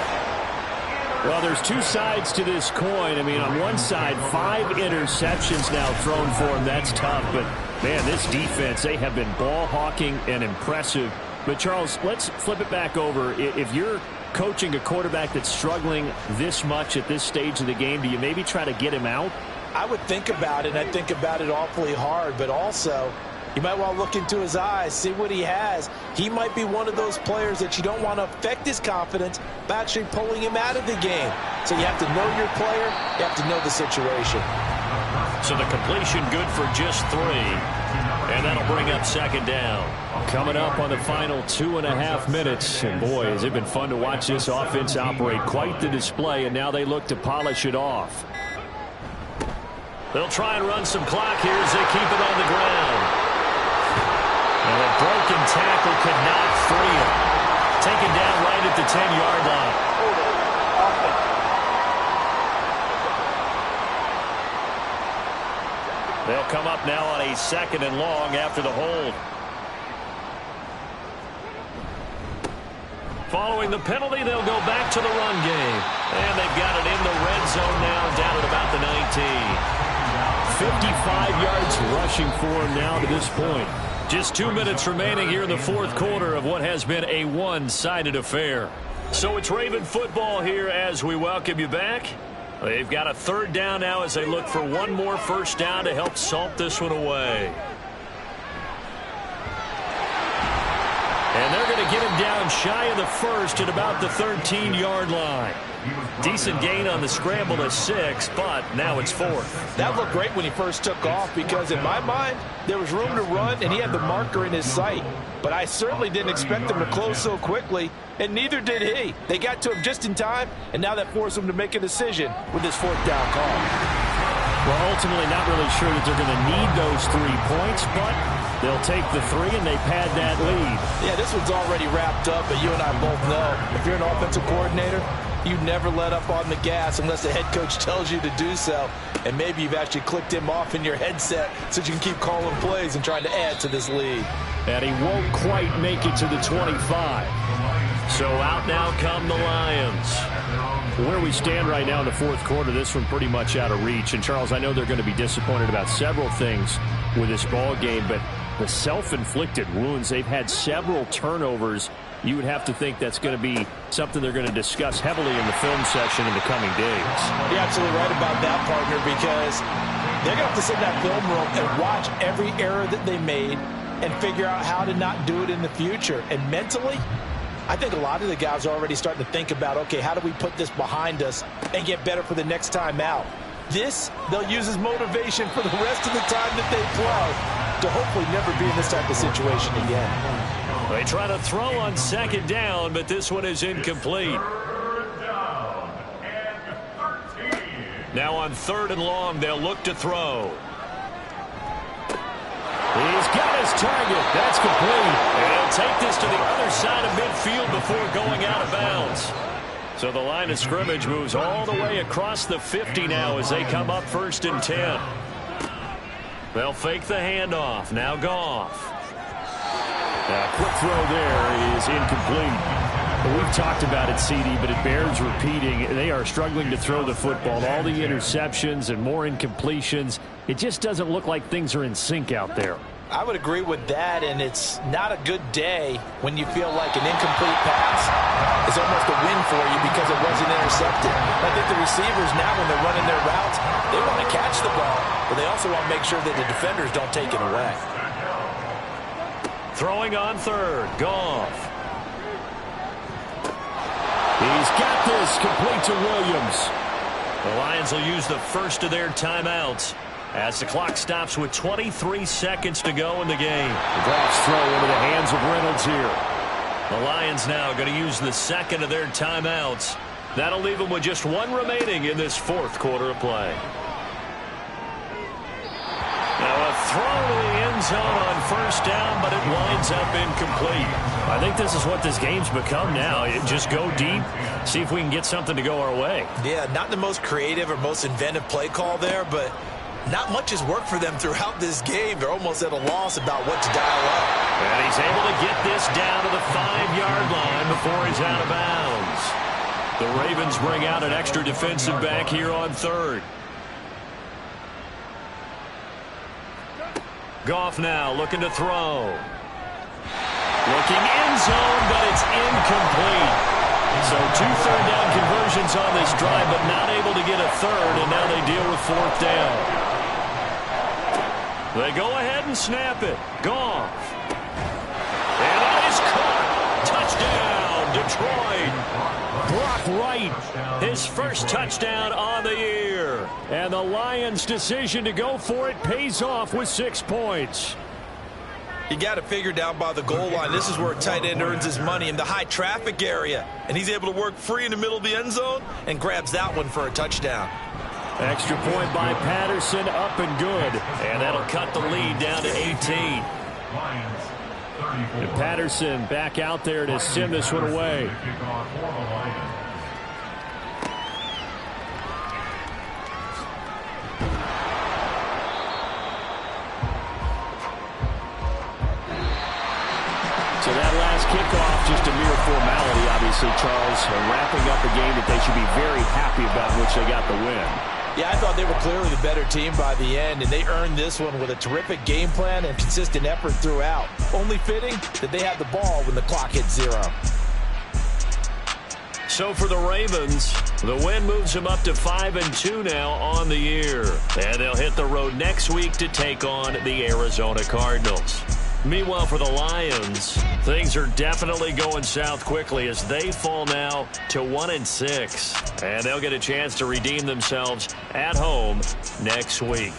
Well, there's 2 sides to this coin. I mean, on one side, 5 interceptions now thrown for him. That's tough. But, man, this defense, they have been ball hawking and impressive. But, Charles, let's flip it back over. If you're coaching a quarterback that's struggling this much at this stage of the game, do you maybe try to get him out? I would think about it, and I think about it awfully hard. But also, you might want to look into his eyes, see what he has. He might be one of those players that you don't want to affect his confidence by actually pulling him out of the game. So you have to know your player. You have to know the situation. So the completion good for just 3. And that'll bring up 2nd down. Coming up on the final 2.5 minutes. And, boy, has it been fun to watch this offense operate. Quite the display, and now they look to polish it off. They'll try and run some clock here as they keep it on the ground. And a broken tackle could not free him. Taken down right at the 10-yard line. They'll come up now on a 2nd and long after the hold. Following the penalty, they'll go back to the run game. And they've got it in the red zone now, down at about the 19. 55 yards rushing for him now to this point. Just 2 minutes remaining here in the 4th quarter of what has been a one-sided affair. So it's Raven football here as we welcome you back. They've got a 3rd down now as they look for one more first down to help salt this one away. And they're going to get him down shy of the 1st at about the 13-yard line. Decent gain on the scramble to 6, but now it's 4th. That looked great when he first took off because, in my mind, there was room to run, and he had the marker in his sight. But I certainly didn't expect him to close so quickly, and neither did he. They got to him just in time, and now that forced him to make a decision with his 4th down call. Well, ultimately not really sure that they're going to need those 3 points, but they'll take the 3 and they pad that lead. Yeah, this one's already wrapped up, but you and I both know if you're an offensive coordinator, you never let up on the gas unless the head coach tells you to do so. And maybe you've actually clicked him off in your headset so you can keep calling plays and trying to add to this lead. And he won't quite make it to the 25. So out now come the Lions. Where we stand right now in the 4th quarter, this one pretty much out of reach. And, Charles, I know they're going to be disappointed about several things with this ball game, but the self-inflicted wounds, they've had several turnovers. You would have to think that's going to be something they're going to discuss heavily in the film session in the coming days. You're absolutely right about that, partner, because they're going to have to sit in that film room and watch every error that they made and figure out how to not do it in the future. And mentally, I think a lot of the guys are already starting to think about, okay, how do we put this behind us and get better for the next time out? This, they'll use as motivation for the rest of the time that they play to hopefully never be in this type of situation again. They try to throw on second down, but this one is incomplete. Now on 3rd and long, they'll look to throw. He's got his target. That's complete. And he'll take this to the other side of midfield before going out of bounds. So the line of scrimmage moves all the way across the 50 now as they come up 1st and 10. They'll fake the handoff. Now Goff. A quick throw there is incomplete. We've talked about it, CD, but it bears repeating. They are struggling to throw the football. All the interceptions and more incompletions. It just doesn't look like things are in sync out there. I would agree with that, and it's not a good day when you feel like an incomplete pass is almost a win for you because it wasn't intercepted. I think the receivers now, when they're running their routes, they want to catch the ball, but they also want to make sure that the defenders don't take it away. Throwing on 3rd, Goff. He's got this complete to Williams. The Lions will use the first of their timeouts as the clock stops with 23 seconds to go in the game. Goff's throw into the hands of Reynolds here. The Lions now going to use the second of their timeouts. That'll leave them with just one remaining in this 4th quarter of play. Now a throw to the end zone on 1st down, but it winds up incomplete. I think this is what this game's become now. Just go deep, see if we can get something to go our way. Yeah, not the most creative or most inventive play call there, but not much has worked for them throughout this game. They're almost at a loss about what to dial up. And he's able to get this down to the 5-yard line before he's out of bounds. The Ravens bring out an extra defensive back here on 3rd. Goff now looking to throw. Looking end zone, but it's incomplete. So 2 third-down conversions on this drive, but not able to get a third, and now they deal with 4th down. They go ahead and snap it. Goff. And that is caught. Touchdown, Detroit. Brock Wright, his first touchdown on the year. And the Lions' decision to go for it pays off with 6 points. You got to figure down by the goal line. This is where a tight end earns his money in the high traffic area. And he's able to work free in the middle of the end zone and grabs that one for a touchdown. Extra point by Patterson, up and good. And that'll cut the lead down to 18. And Patterson back out there to send this one away. So that last kickoff, just a mere formality, obviously, Charles, wrapping up a game that they should be very happy about, in which they got the win. Yeah, I thought they were clearly the better team by the end, and they earned this one with a terrific game plan and consistent effort throughout. Only fitting that they had the ball when the clock hit 0. So for the Ravens, the win moves them up to 5-2 now on the year. And they'll hit the road next week to take on the Arizona Cardinals. Meanwhile, for the Lions, things are definitely going south quickly as they fall now to 1-6. And they'll get a chance to redeem themselves at home next week.